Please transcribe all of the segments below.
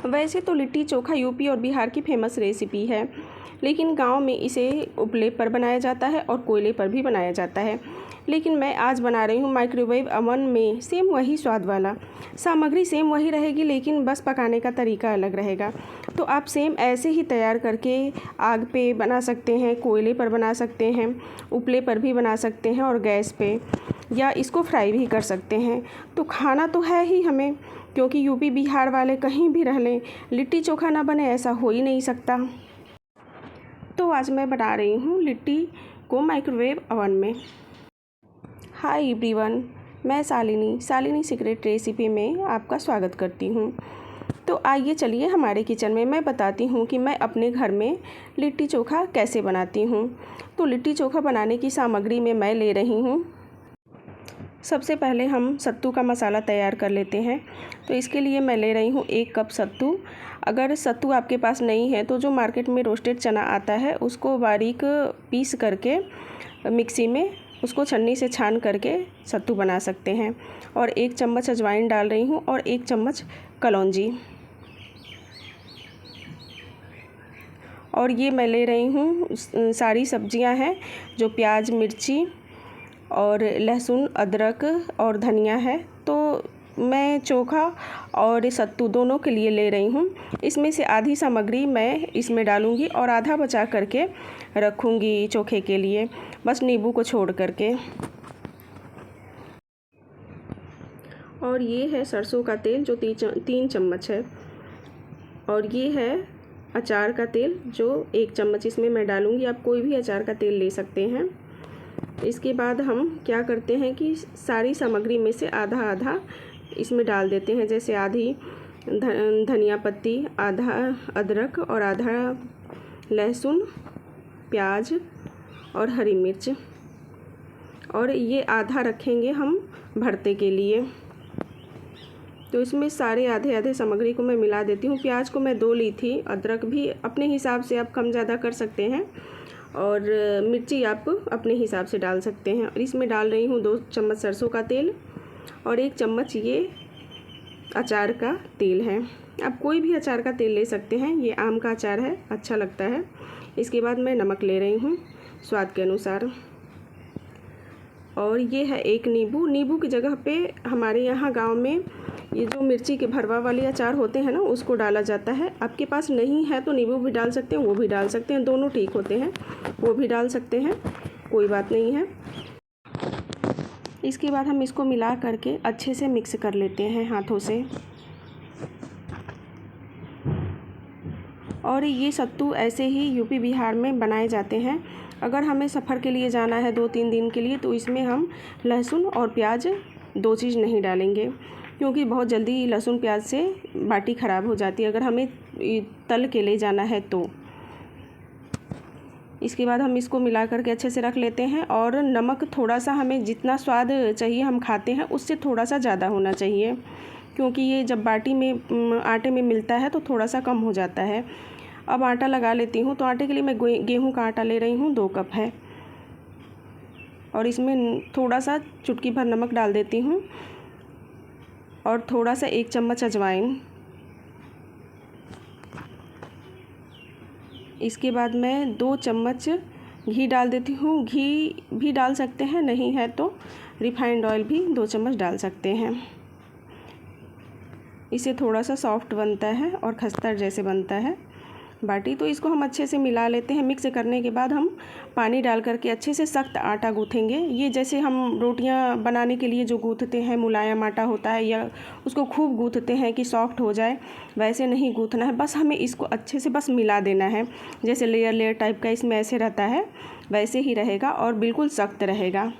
वैसे तो लिट्टी चोखा यूपी और बिहार की फेमस रेसिपी है, लेकिन गांव में इसे उपले पर बनाया जाता है और कोयले पर भी बनाया जाता है। लेकिन मैं आज बना रही हूँ माइक्रोवेव अवन में, सेम वही स्वाद वाला। सामग्री सेम वही रहेगी, लेकिन बस पकाने का तरीका अलग रहेगा। तो आप सेम ऐसे ही तैयार करके आग पे बना सकते हैं, कोयले पर बना सकते हैं, उपले पर भी बना सकते हैं और गैस पे, या इसको फ्राई भी कर सकते हैं। तो खाना तो है ही हमें, क्योंकि यूपी बिहार वाले कहीं भी रह लें, लिट्टी चोखा ना बने ऐसा हो ही नहीं सकता। तो आज मैं बना रही हूँ लिट्टी को माइक्रोवेव अवन में। हाय एवरीवन, मैं शालिनी सीक्रेट रेसिपी में आपका स्वागत करती हूँ। तो आइए चलिए हमारे किचन में मैं बताती हूँ कि मैं अपने घर में लिट्टी चोखा कैसे बनाती हूँ। तो लिट्टी चोखा बनाने की सामग्री में मैं ले रही हूँ, सबसे पहले हम सत्तू का मसाला तैयार कर लेते हैं। तो इसके लिए मैं ले रही हूँ 1 कप सत्तू। अगर सत्तू आपके पास नहीं है तो जो मार्केट में रोस्टेड चना आता है उसको बारीक पीस करके मिक्सी में उसको छन्नी से छान करके सत्तू बना सकते हैं। और 1 चम्मच अजवाइन डाल रही हूँ और 1 चम्मच कलौंजी। और ये मैं ले रही हूँ सारी सब्जियां हैं, जो प्याज, मिर्ची और लहसुन, अदरक और धनिया है। तो मैं चोखा और सत्तू दोनों के लिए ले रही हूँ। इसमें से आधी सामग्री मैं इसमें डालूँगी और आधा बचा करके रखूँगी चोखे के लिए, बस नींबू को छोड़ करके। और ये है सरसों का तेल जो 3 चम्मच है। और ये है अचार का तेल जो 1 चम्मच इसमें मैं डालूँगी। आप कोई भी अचार का तेल ले सकते हैं। इसके बाद हम क्या करते हैं कि सारी सामग्री में से आधा आधा इसमें डाल देते हैं। जैसे आधी धनिया पत्ती, आधा अदरक और आधा लहसुन, प्याज और हरी मिर्च। और ये आधा रखेंगे हम भरते के लिए। तो इसमें सारे आधे आधे सामग्री को मैं मिला देती हूँ। प्याज को मैं 2 ली थी, अदरक भी अपने हिसाब से आप कम ज़्यादा कर सकते हैं, और मिर्ची आप अपने हिसाब से डाल सकते हैं। और इसमें डाल रही हूँ 2 चम्मच सरसों का तेल और 1 चम्मच ये अचार का तेल है। आप कोई भी अचार का तेल ले सकते हैं, ये आम का अचार है, अच्छा लगता है। इसके बाद मैं नमक ले रही हूँ स्वाद के अनुसार। और ये है 1 नींबू। नींबू की जगह पे हमारे यहाँ गांव में ये जो मिर्ची के भरवा वाले अचार होते हैं ना, उसको डाला जाता है। आपके पास नहीं है तो नींबू भी डाल सकते हैं, वो भी डाल सकते हैं, दोनों ठीक होते हैं, वो भी डाल सकते हैं, कोई बात नहीं है। इसके बाद हम इसको मिला करके अच्छे से मिक्स कर लेते हैं हाथों से। और ये सत्तू ऐसे ही यूपी बिहार में बनाए जाते हैं। अगर हमें सफ़र के लिए जाना है 2-3 दिन के लिए, तो इसमें हम लहसुन और प्याज 2 चीज़ नहीं डालेंगे, क्योंकि बहुत जल्दी लहसुन प्याज से बाटी ख़राब हो जाती है अगर हमें तल के ले जाना है तो। इसके बाद हम इसको मिला करके अच्छे से रख लेते हैं। और नमक थोड़ा सा, हमें जितना स्वाद चाहिए हम खाते हैं उससे थोड़ा सा ज़्यादा होना चाहिए, क्योंकि ये जब बाटी में आटे में मिलता है तो थोड़ा सा कम हो जाता है। अब आटा लगा लेती हूँ। तो आटे के लिए मैं गेहूं का आटा ले रही हूँ, 2 कप है। और इसमें थोड़ा सा चुटकी भर नमक डाल देती हूँ और थोड़ा सा 1 चम्मच अजवाइन। इसके बाद मैं 2 चम्मच घी डाल देती हूँ। घी भी डाल सकते हैं, नहीं है तो रिफाइंड ऑयल भी 2 चम्मच डाल सकते हैं। इससे थोड़ा सा सॉफ्ट बनता है और खस्ता जैसे बनता है बाटी। तो इसको हम अच्छे से मिला लेते हैं। मिक्स करने के बाद हम पानी डाल करके अच्छे से सख्त आटा गूँथेंगे। ये जैसे हम रोटियां बनाने के लिए जो गूँथते हैं, मुलायम आटा होता है, या उसको खूब गूँथते हैं कि सॉफ्ट हो जाए, वैसे नहीं गूँथना है। बस हमें इसको अच्छे से बस मिला देना है। जैसे लेयर लेयर टाइप का इसमें ऐसे रहता है, वैसे ही रहेगा और बिल्कुल सख्त रहेगा।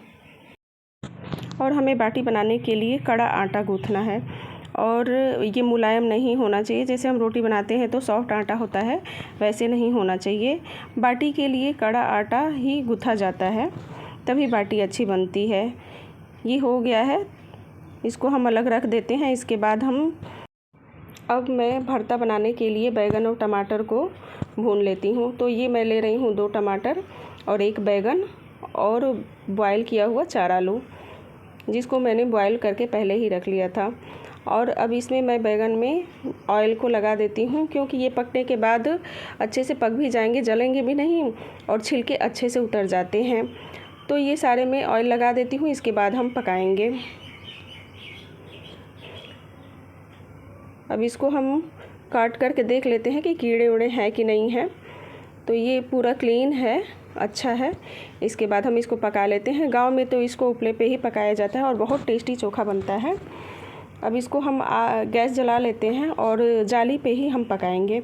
और हमें बाटी बनाने के लिए कड़ा आटा गूँथना है, और ये मुलायम नहीं होना चाहिए। जैसे हम रोटी बनाते हैं तो सॉफ्ट आटा होता है, वैसे नहीं होना चाहिए। बाटी के लिए कड़ा आटा ही गूँथा जाता है, तभी बाटी अच्छी बनती है। ये हो गया है, इसको हम अलग रख देते हैं। इसके बाद अब मैं भरता बनाने के लिए बैगन और टमाटर को भून लेती हूँ। तो ये मैं ले रही हूँ 2 टमाटर और 1 बैगन और बॉयल किया हुआ 4 आलू, जिसको मैंने बॉयल करके पहले ही रख लिया था। और अब इसमें मैं बैगन में ऑयल को लगा देती हूँ, क्योंकि ये पकने के बाद अच्छे से पक भी जाएंगे, जलेंगे भी नहीं और छिलके अच्छे से उतर जाते हैं। तो ये सारे में ऑयल लगा देती हूँ, इसके बाद हम पकाएंगे। अब इसको हम काट करके देख लेते हैं कि कीड़े उड़े हैं कि नहीं हैं। तो ये पूरा क्लीन है, अच्छा है। इसके बाद हम इसको पका लेते हैं। गांव में तो इसको उपले पे ही पकाया जाता है और बहुत टेस्टी चोखा बनता है। अब इसको हम गैस जला लेते हैं और जाली पे ही हम पकाएंगे।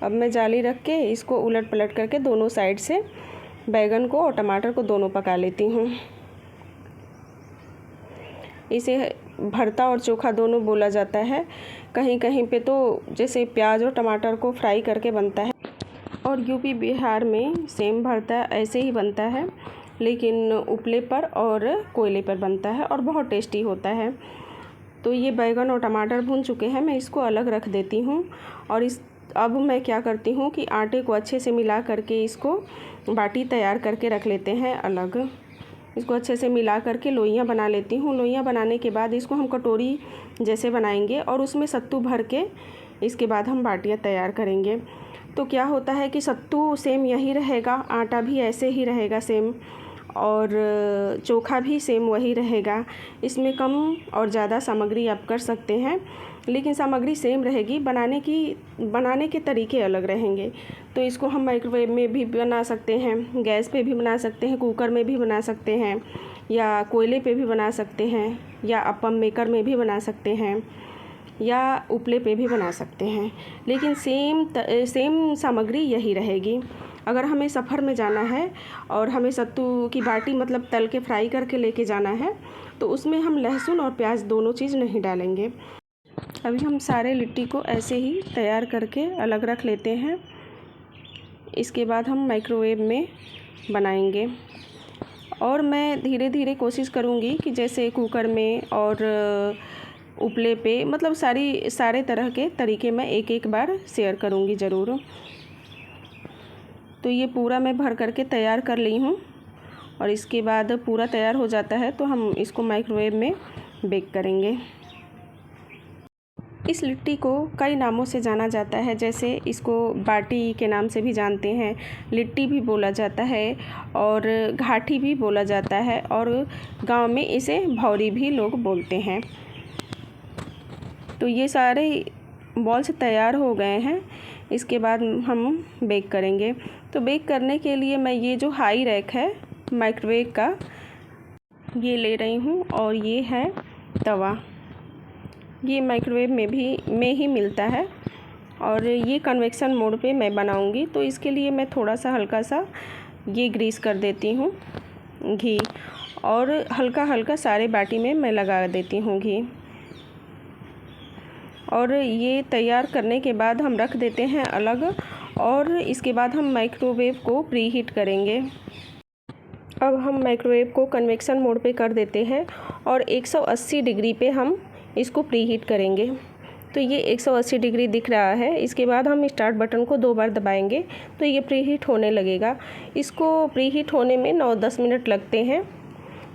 अब मैं जाली रख के इसको उलट पलट करके दोनों साइड से बैगन को और टमाटर को दोनों पका लेती हूँ। इसे भरता और चोखा दोनों बोला जाता है। कहीं कहीं पे तो जैसे प्याज और टमाटर को फ्राई करके बनता है, और यूपी बिहार में सेम भरता ऐसे ही बनता है, लेकिन उपले पर और कोयले पर बनता है और बहुत टेस्टी होता है। तो ये बैगन और टमाटर भून चुके हैं, मैं इसको अलग रख देती हूँ। और अब मैं क्या करती हूँ कि आटे को अच्छे से मिला करके इसको बाटी तैयार करके रख लेते हैं अलग। इसको अच्छे से मिला करके लोइयाँ बना लेती हूँ। लोइयाँ बनाने के बाद इसको हम कटोरी जैसे बनाएंगे और उसमें सत्तू भर के इसके बाद हम बाटियाँ तैयार करेंगे। तो क्या होता है कि सत्तू सेम यही रहेगा, आटा भी ऐसे ही रहेगा सेम, और चोखा भी सेम वही रहेगा। इसमें कम और ज़्यादा सामग्री आप कर सकते हैं, लेकिन सामग्री सेम रहेगी। बनाने के तरीके अलग रहेंगे। तो इसको हम माइक्रोवेव में भी बना सकते हैं, गैस पे भी बना सकते हैं, कुकर में भी बना सकते हैं, या कोयले पे भी बना सकते हैं, या अप्पम मेकर में भी बना सकते हैं, या उपले पे भी बना सकते हैं। लेकिन सेम सामग्री यही रहेगी। अगर हमें सफ़र में जाना है और हमें सत्तू की बाटी मतलब तल के फ्राई करके लेके जाना है, तो उसमें हम लहसुन और प्याज दोनों चीज़ नहीं डालेंगे। अभी हम सारे लिट्टी को ऐसे ही तैयार करके अलग रख लेते हैं। इसके बाद हम माइक्रोवेव में बनाएंगे। और मैं धीरे धीरे कोशिश करूँगी कि जैसे कुकर में और उपले पे मतलब सारे तरह के तरीके मैं एक एक बार शेयर करूँगी ज़रूर। तो ये पूरा मैं भर करके तैयार कर ली हूँ, और इसके बाद पूरा तैयार हो जाता है तो हम इसको माइक्रोवेव में बेक करेंगे। इस लिट्टी को कई नामों से जाना जाता है, जैसे इसको बाटी के नाम से भी जानते हैं, लिट्टी भी बोला जाता है, और घाटी भी बोला जाता है, और गांव में इसे भौरी भी लोग बोलते हैं। तो ये सारे बॉल्स तैयार हो गए हैं। इसके बाद हम बेक करेंगे। तो बेक करने के लिए मैं ये जो हाई रैक है माइक्रोवेव का ये ले रही हूँ, और ये है तवा। ये माइक्रोवेव में ही मिलता है, और ये कन्वेक्शन मोड पे मैं बनाऊंगी। तो इसके लिए मैं थोड़ा सा हल्का सा ये ग्रीस कर देती हूँ घी, और हल्का हल्का सारे बाटी में मैं लगा देती हूँ घी। और ये तैयार करने के बाद हम रख देते हैं अलग, और इसके बाद हम माइक्रोवेव को प्री हीट करेंगे। अब हम माइक्रोवेव को कन्वेक्शन मोड पे कर देते हैं, और 180 डिग्री पे हम इसको प्री हीट करेंगे। तो ये 180 डिग्री दिख रहा है। इसके बाद हम स्टार्ट बटन को 2 बार दबाएंगे तो ये प्री हीट होने लगेगा। इसको प्री हीट होने में 9-10 मिनट लगते हैं।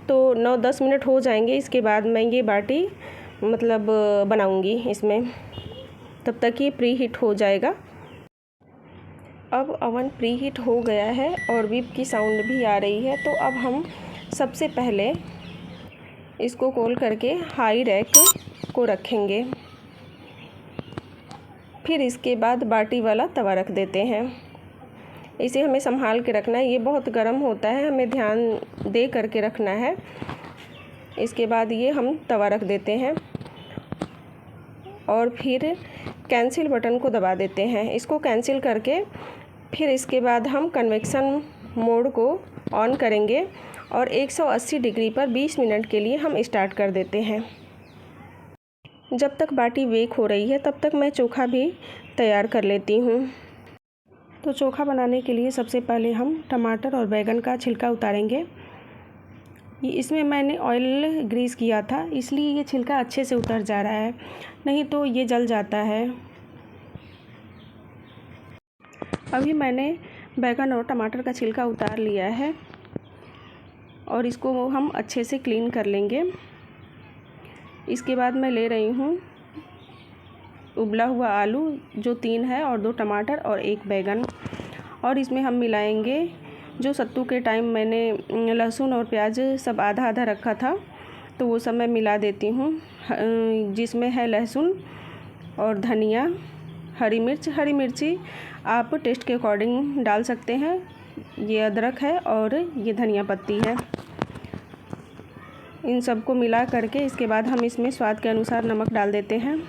तो 9-10 मिनट हो जाएंगे, इसके बाद मैं ये बाटी मतलब बनाऊंगी इसमें, तब तक ये प्री हीट हो जाएगा। अब अवन प्री हीट हो गया है और बीप की साउंड भी आ रही है। तो अब हम सबसे पहले इसको खोल करके हाई रैक को रखेंगे। फिर इसके बाद बाटी वाला तवा रख देते हैं। इसे हमें संभाल के रखना है, ये बहुत गर्म होता है, हमें ध्यान दे करके रखना है। इसके बाद ये हम तवा रख देते हैं, और फिर कैंसिल बटन को दबा देते हैं। इसको कैंसिल करके फिर इसके बाद हम कन्वेक्शन मोड को ऑन करेंगे, और 180 डिग्री पर 20 मिनट के लिए हम स्टार्ट कर देते हैं। जब तक बाटी बेक हो रही है तब तक मैं चोखा भी तैयार कर लेती हूँ। तो चोखा बनाने के लिए सबसे पहले हम टमाटर और बैगन का छिलका उतारेंगे। इसमें मैंने ऑयल ग्रीस किया था, इसलिए ये छिलका अच्छे से उतर जा रहा है, नहीं तो ये जल जाता है। अभी मैंने बैगन और टमाटर का छिलका उतार लिया है, और इसको हम अच्छे से क्लीन कर लेंगे। इसके बाद मैं ले रही हूँ उबला हुआ आलू जो 3 है और 2 टमाटर और 1 बैगन। और इसमें हम मिलाएंगे जो सत्तू के टाइम मैंने लहसुन और प्याज सब आधा आधा रखा था, तो वो सब मैं मिला देती हूँ, जिसमें है लहसुन और धनिया, हरी मिर्ची आप टेस्ट के अकॉर्डिंग डाल सकते हैं। ये अदरक है और ये धनिया पत्ती है। इन सबको मिला करके इसके बाद हम इसमें स्वाद के अनुसार नमक डाल देते हैं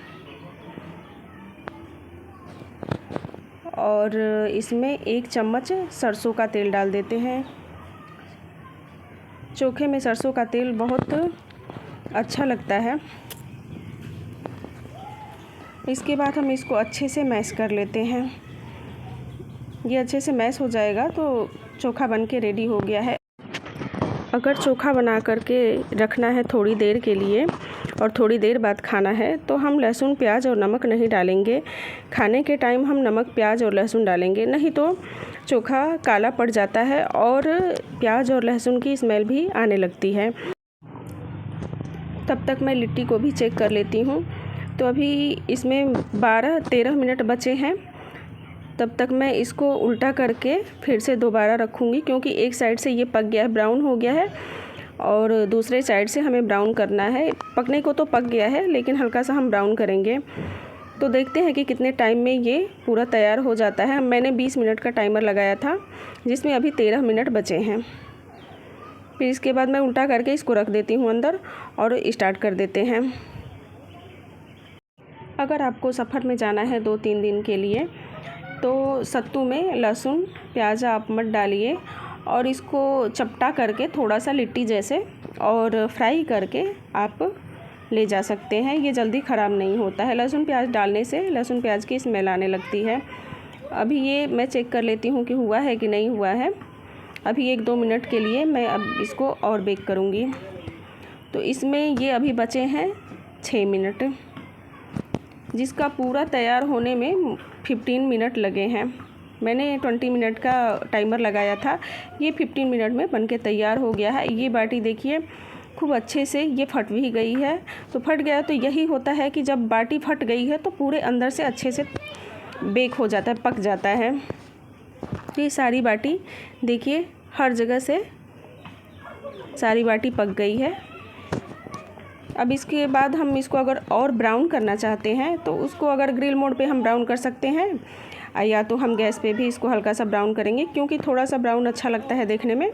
और इसमें 1 चम्मच सरसों का तेल डाल देते हैं। चोखे में सरसों का तेल बहुत अच्छा लगता है। इसके बाद हम इसको अच्छे से मैश कर लेते हैं। ये अच्छे से मैश हो जाएगा तो चोखा बन के रेडी हो गया है। अगर चोखा बना करके रखना है थोड़ी देर के लिए और थोड़ी देर बाद खाना है तो हम लहसुन प्याज और नमक नहीं डालेंगे। खाने के टाइम हम नमक प्याज और लहसुन डालेंगे, नहीं तो चोखा काला पड़ जाता है और प्याज और लहसुन की स्मेल भी आने लगती है। तब तक मैं लिट्टी को भी चेक कर लेती हूँ। तो अभी इसमें 12-13 मिनट बचे हैं। तब तक मैं इसको उल्टा करके फिर से दोबारा रखूँगी, क्योंकि एक साइड से ये पक गया है, ब्राउन हो गया है और दूसरे साइड से हमें ब्राउन करना है। पकने को तो पक गया है लेकिन हल्का सा हम ब्राउन करेंगे। तो देखते हैं कि कितने टाइम में ये पूरा तैयार हो जाता है। मैंने 20 मिनट का टाइमर लगाया था, जिसमें अभी 13 मिनट बचे हैं। फिर इसके बाद मैं उल्टा करके इसको रख देती हूँ अंदर और स्टार्ट कर देते हैं। अगर आपको सफ़र में जाना है 2-3 दिन के लिए तो सत्तू में लहसुन प्याज आप मत डालिए और इसको चपटा करके थोड़ा सा लिट्टी जैसे और फ्राई करके आप ले जा सकते हैं। ये जल्दी ख़राब नहीं होता है। लहसुन प्याज डालने से लहसुन प्याज की स्मेल आने लगती है। अभी ये मैं चेक कर लेती हूँ कि हुआ है कि नहीं हुआ है। अभी 1-2 मिनट के लिए मैं अब इसको और बेक करूँगी। तो इसमें ये अभी बचे हैं 6 मिनट, जिसका पूरा तैयार होने में 15 मिनट लगे हैं। मैंने 20 मिनट का टाइमर लगाया था। ये 15 मिनट में बनके तैयार हो गया है। ये बाटी देखिए खूब अच्छे से ये फट भी गई है। तो फट गया तो यही होता है कि जब बाटी फट गई है तो पूरे अंदर से अच्छे से बेक हो जाता है, पक जाता है। ये सारी बाटी देखिए हर जगह से सारी बाटी पक गई है। अब इसके बाद हम इसको अगर और ब्राउन करना चाहते हैं तो उसको अगर ग्रिल मोड पे हम ब्राउन कर सकते हैं, या तो हम गैस पे भी इसको हल्का सा ब्राउन करेंगे, क्योंकि थोड़ा सा ब्राउन अच्छा लगता है देखने में।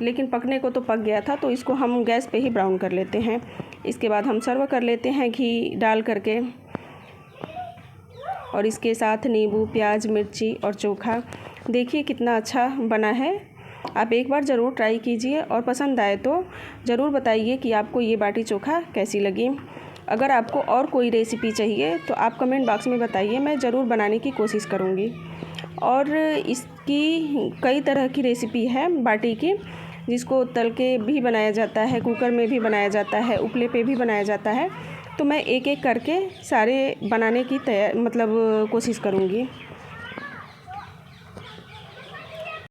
लेकिन पकने को तो पक गया था, तो इसको हम गैस पे ही ब्राउन कर लेते हैं। इसके बाद हम सर्व कर लेते हैं घी डाल करके और इसके साथ नींबू, प्याज, मिर्ची और चोखा। देखिए कितना अच्छा बना है। आप एक बार ज़रूर ट्राई कीजिए और पसंद आए तो ज़रूर बताइए कि आपको ये बाटी चोखा कैसी लगी। अगर आपको और कोई रेसिपी चाहिए तो आप कमेंट बॉक्स में बताइए, मैं ज़रूर बनाने की कोशिश करूँगी। और इसकी कई तरह की रेसिपी है बाटी की, जिसको तल के भी बनाया जाता है, कुकर में भी बनाया जाता है, उपले पे भी बनाया जाता है। तो मैं एक एक करके सारे बनाने की कोशिश करूँगी।